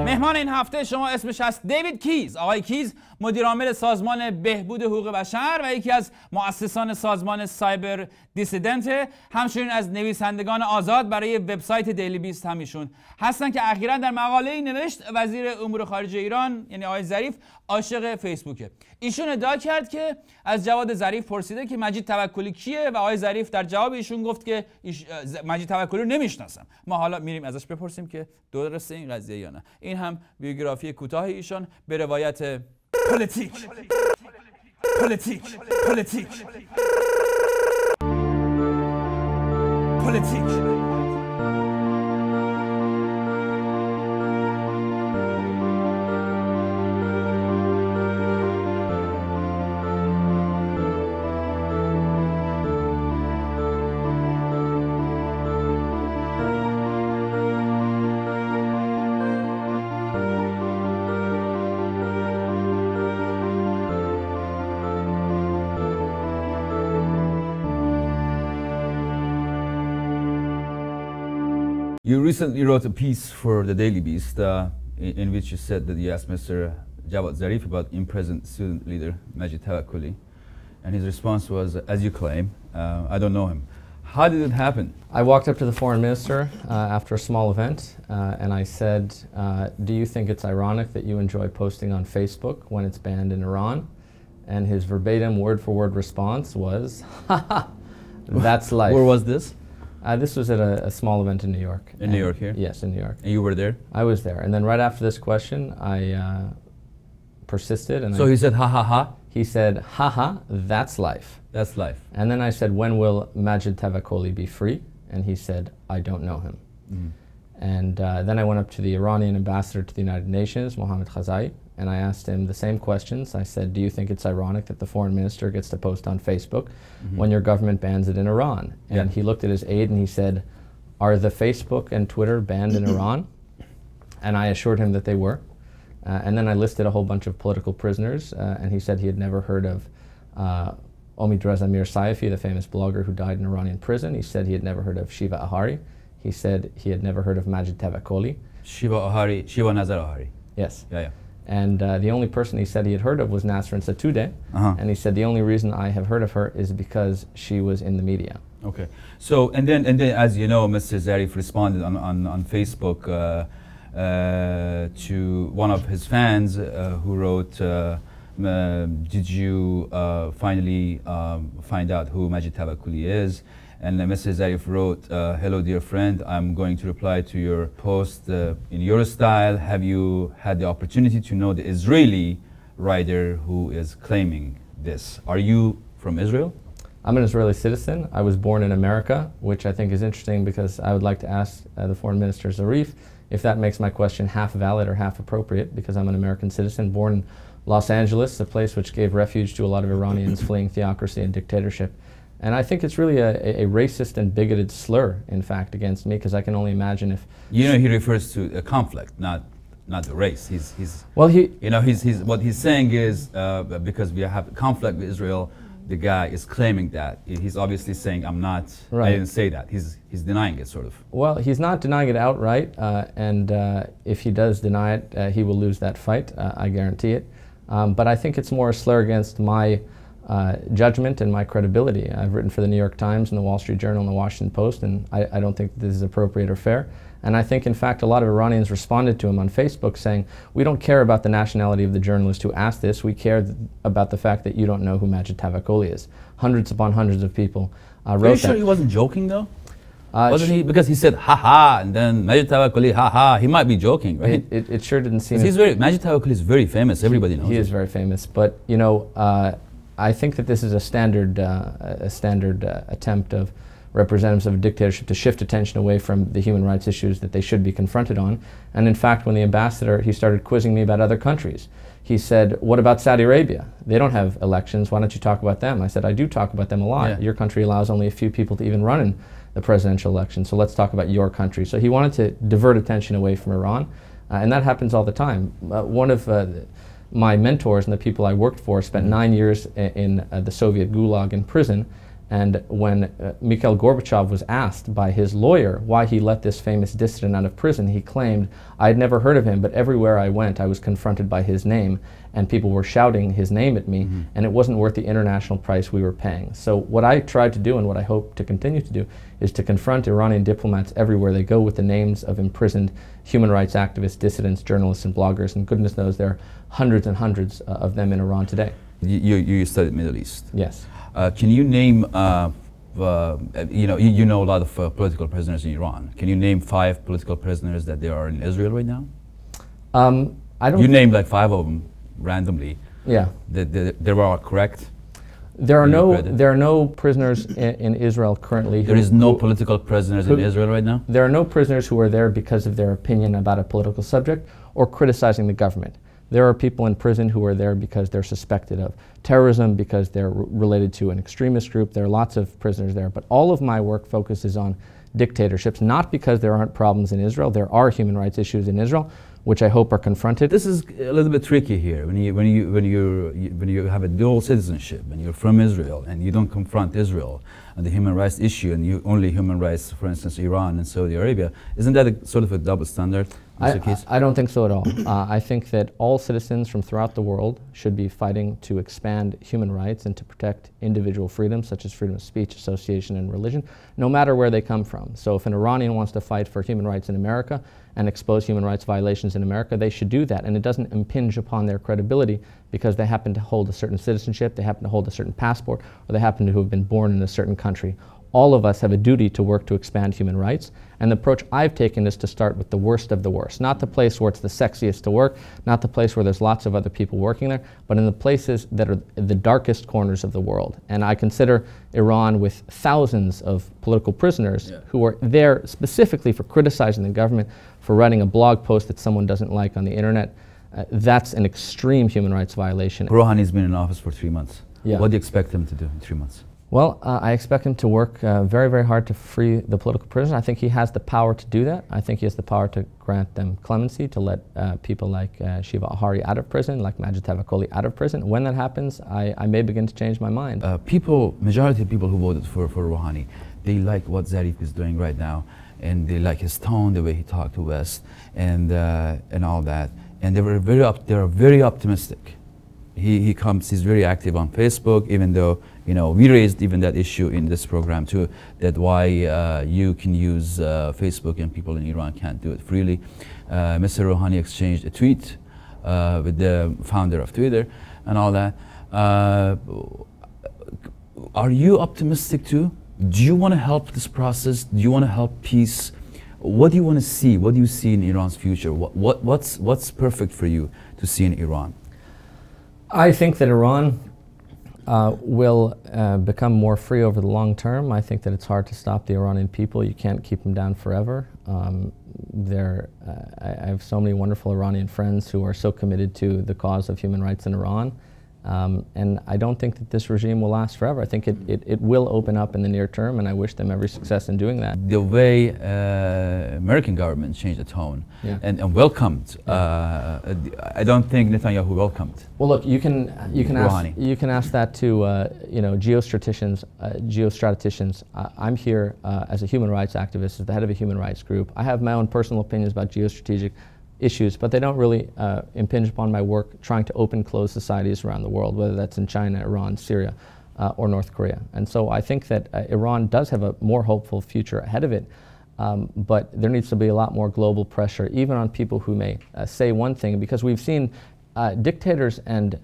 مهمان این هفته شما اسمش هست دیوید کیز. آقای کیز مدیرعامل سازمان بهبود حقوق بشر و یکی از مؤسسان سازمان سایبر دیسیدنت، همچنین از نویسندگان آزاد برای وبسایت دیلی بیست هم ایشون هستن که اخیراً در مقاله‌ای نوشت وزیر امور خارجه ایران یعنی آقای ظریف عاشق فیسبوکه. ایشون ادعا کرد که از جواد ظریف پرسیده که مجید توکلی کیه و آقای ظریف در جواب ایشون گفت که مجید توکلی رو نمیشناسم. ما حالا میریم ازش بپرسیم که درسته این قضیه یا نه. این هم بیوگرافی کوتاه ایشون به روایت پلیتیک. You recently wrote a piece for the Daily Beast in which you said that you asked Mr. Jawad Zarif about imprisoned student leader Majid Tawakkoli, and his response was, as you claim, I don't know him. How did it happen? I walked up to the foreign minister after a small event and I said, do you think it's ironic that you enjoy posting on Facebook when it's banned in Iran? And his verbatim word-for-word response was, haha, that's life. Where was this? This was at a small event in New York. In New York here? Yes, in New York. And you were there? I was there. And then right after this question, I persisted. And so he said, ha ha ha? He said, ha ha, that's life. That's life. And then I said, when will Majid Tawakkoli be free? And he said, I don't know him. And then I went up to the Iranian ambassador to the United Nations, Mohammad Khazai, and I asked him the same questions. I said, do you think it's ironic that the foreign minister gets to post on Facebook when your government bans it in Iran? And he looked at his aide and he said, are the Facebook and Twitter banned in Iran? And I assured him that they were. And then I listed a whole bunch of political prisoners, and he said he had never heard of Omid-Reza Mir Saifi, the famous blogger who died in Iranian prison. He said he had never heard of Shiva Ahari. He said he had never heard of Majid Tawakkoli. Shiva Nazar Ahari. Yes. Yeah. And the only person he said he had heard of was Nasrin Sotoudeh. And he said the only reason I have heard of her is because she was in the media. Okay. So and then as you know, Mr. Zarif responded on Facebook to one of his fans who wrote, did you finally find out who Majid Tawakkoli is? And Mr. Zarif wrote, hello dear friend, I'm going to reply to your post in your style. Have you had the opportunity to know the Israeli writer who is claiming this? Are you from Israel? I'm an Israeli citizen. I was born in America, which I think is interesting because I would like to ask the foreign minister Zarif if that makes my question half valid or half appropriate, because I'm an American citizen born in Los Angeles, a place which gave refuge to a lot of Iranians fleeing theocracy and dictatorship. And I think it's really a racist and bigoted slur, in fact, against me, because I can only imagine if... You know, he refers to a conflict, not the race. Well, what he's saying is, because we have conflict with Israel, the guy is claiming that. He's obviously saying, I'm not, I didn't say that. He's denying it, sort of. Well, he's not denying it outright, and if he does deny it, he will lose that fight, I guarantee it. But I think it's more a slur against my judgment and my credibility. I've written for the New York Times and the Wall Street Journal and the Washington Post, and I don't think this is appropriate or fair. And I think, in fact, a lot of Iranians responded to him on Facebook saying, we don't care about the nationality of the journalist who asked this, we care about the fact that you don't know who Majid Tawakkoli is. Hundreds upon hundreds of people wrote that. Are you sure he wasn't joking, though? Wasn't he? Because he said, ha-ha, and then Majid Tawakkoli, ha-ha. He might be joking, right? It sure didn't seem... Majid Tawakkoli is very famous. Everybody knows He is very famous. But, you know, I think that this is a standard attempt of representatives of a dictatorship to shift attention away from the human rights issues that they should be confronted on. And in fact, when the ambassador, he started quizzing me about other countries. He said, what about Saudi Arabia? They don't have elections. Why don't you talk about them? I said, I do talk about them a lot. Your country allows only a few people to even run in the presidential election. So let's talk about your country. So he wanted to divert attention away from Iran. And that happens all the time. One of my mentors and the people I worked for spent 9 years in the Soviet Gulag in prison, And when Mikhail Gorbachev was asked by his lawyer why he let this famous dissident out of prison, he claimed, "I had never heard of him, but everywhere I went I was confronted by his name, and people were shouting his name at me, and it wasn't worth the international price we were paying." So what I tried to do, and what I hope to continue to do, is to confront Iranian diplomats everywhere they go with the names of imprisoned human rights activists, dissidents, journalists, and bloggers, and goodness knows there are hundreds and hundreds of them in Iran today. You studied Middle East. Yes. Can you name, you know a lot of political prisoners in Iran. Can you name 5 political prisoners that there are in Israel right now? I don't. You named like 5 of them randomly. Yeah. They were all correct? There are no prisoners in Israel currently. There is no political prisoners in Israel right now? There are no prisoners who are there because of their opinion about a political subject or criticizing the government. There are people in prison who are there because they're suspected of terrorism, because they're related to an extremist group. There are lots of prisoners there. But all of my work focuses on dictatorships, not because there aren't problems in Israel. There are human rights issues in Israel, which I hope are confronted. This is a little bit tricky here. When you have a dual citizenship and you're from Israel and you don't confront Israel and the human rights issue, and you only human rights, for instance, Iran and Saudi Arabia, isn't that a sort of a double standard? I don't think so at all. I think that all citizens from throughout the world should be fighting to expand human rights and to protect individual freedoms such as freedom of speech, association, and religion, no matter where they come from. So if an Iranian wants to fight for human rights in America and expose human rights violations in America, they should do that. And it doesn't impinge upon their credibility because they happen to hold a certain citizenship, they happen to hold a certain passport, or they happen to have been born in a certain country. All of us have a duty to work to expand human rights, and the approach I've taken is to start with the worst of the worst. Not the place where it's the sexiest to work, not the place where there's lots of other people working there, but in the places that are the darkest corners of the world. And I consider Iran, with thousands of political prisoners who are there specifically for criticizing the government, for writing a blog post that someone doesn't like on the internet, that's an extreme human rights violation. Rouhani's been in office for 3 months. Yeah. What do you expect him to do in 3 months? Well, I expect him to work very, very hard to free the political prisoners. I think he has the power to do that. I think he has the power to grant them clemency, to let people like Shiva Ahari out of prison, like Majid Tavakoli out of prison. When that happens, I may begin to change my mind. Majority of people who voted for Rouhani, they like what Zarif is doing right now, and they like his tone, the way he talked to West, and all that. And they are very optimistic. He's very active on Facebook, even though, we raised even that issue in this program too, that why you can use Facebook and people in Iran can't do it freely. Mr. Rouhani exchanged a tweet with the founder of Twitter and all that. Are you optimistic too? Do you want to help this process? Do you want to help peace? What do you want to see? What do you see in Iran's future? What's perfect for you to see in Iran? I think that Iran will become more free over the long term. I think that it's hard to stop the Iranian people. You can't keep them down forever. I have so many wonderful Iranian friends who are so committed to the cause of human rights in Iran. And I don't think that this regime will last forever. I think it will open up in the near term, and I wish them every success in doing that. The way American government changed the tone and welcomed, I don't think Netanyahu welcomed. Well, look, you can ask that to geostrategicians. I'm here as a human rights activist, as the head of a human rights group. I have my own personal opinions about geostrategic issues, but they don't really impinge upon my work trying to open closed societies around the world, whether that's in China, Iran, Syria, or North Korea. And so I think that Iran does have a more hopeful future ahead of it, but there needs to be a lot more global pressure, even on people who may say one thing, because we've seen dictators and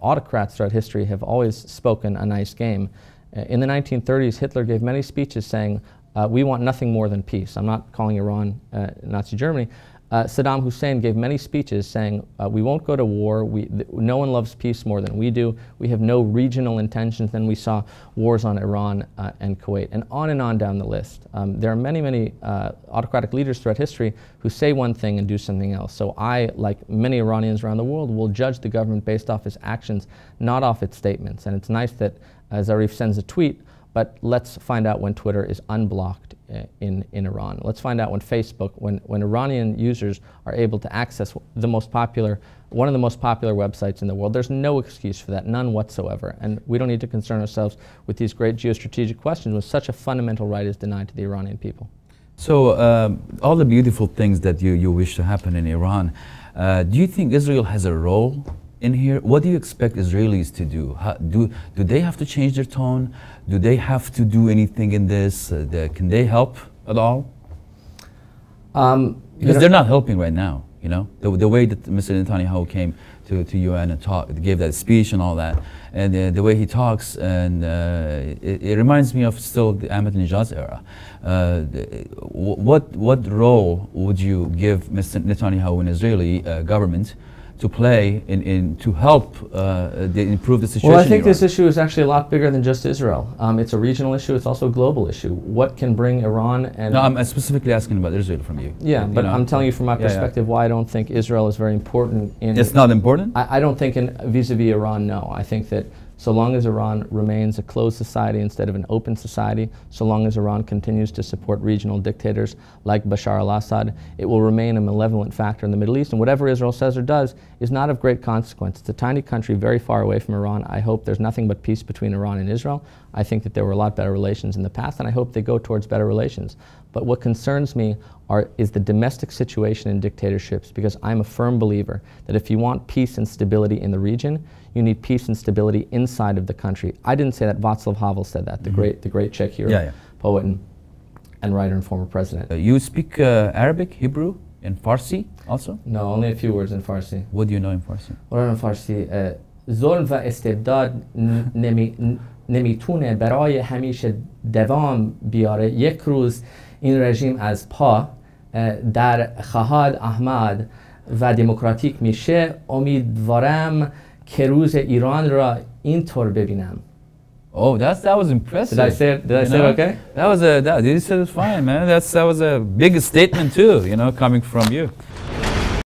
autocrats throughout history have always spoken a nice game. In the 1930s, Hitler gave many speeches saying, we want nothing more than peace. I'm not calling Iran Nazi Germany. Saddam Hussein gave many speeches saying, we won't go to war, no one loves peace more than we do, we have no regional intentions. Then we saw wars on Iran and Kuwait, and on down the list. There are many, many autocratic leaders throughout history who say one thing and do something else. So I, like many Iranians around the world, will judge the government based off its actions, not off its statements. And it's nice that Zarif sends a tweet, but let's find out when Twitter is unblocked in Iran. Let's find out when Facebook, when Iranian users are able to access one of the most popular websites in the world. There's no excuse for that, none whatsoever. And we don't need to concern ourselves with these great geostrategic questions when such a fundamental right is denied to the Iranian people. So all the beautiful things that you wish to happen in Iran, do you think Israel has a role in here? What do you expect Israelis to do? Do they have to change their tone? Do they have to do anything in this? Can they help at all? Because they're not helping right now. You know, the way that Mr. Netanyahu came to UN and gave that speech and all that, and the way he talks, and it reminds me of still the Ahmadinejad's era. What role would you give Mr. Netanyahu and Israeli government to play to help improve the situation? Well, I think this issue is actually a lot bigger than just Israel. It's a regional issue. It's also a global issue. What can bring Iran and... No, I'm specifically asking about Israel from you. Yeah, but I'm telling you from my perspective why I don't think Israel is very important in... It's not important? I don't think vis-a-vis Iran, no. I think that so long as Iran remains a closed society instead of an open society, so long as Iran continues to support regional dictators like Bashar al-Assad, it will remain a malevolent factor in the Middle East, and whatever Israel says or does is not of great consequence. It's a tiny country very far away from Iran. I hope there's nothing but peace between Iran and Israel. I think that there were a lot better relations in the past, and I hope they go towards better relations. But what concerns me is the domestic situation in dictatorships, because I'm a firm believer that if you want peace and stability in the region, you need peace and stability inside of the country. I didn't say that. Václav Havel said that, the great Czech hero, poet and writer and former president. You speak Arabic, Hebrew, and Farsi also? No, only a few words in Farsi. What do you know in Farsi? What do I know in Farsi? ظلم و استبداد نمیتونه برای همیشه دوام بیاره. یک روز این رژیم از پا در خواهد احمد و دموکراتیک میشه. امیدوارم که روز ایران را اینطور ببینم. Oh, that was impressive. Did I say it okay? You said it fine, man. That was a big statement too, coming from you.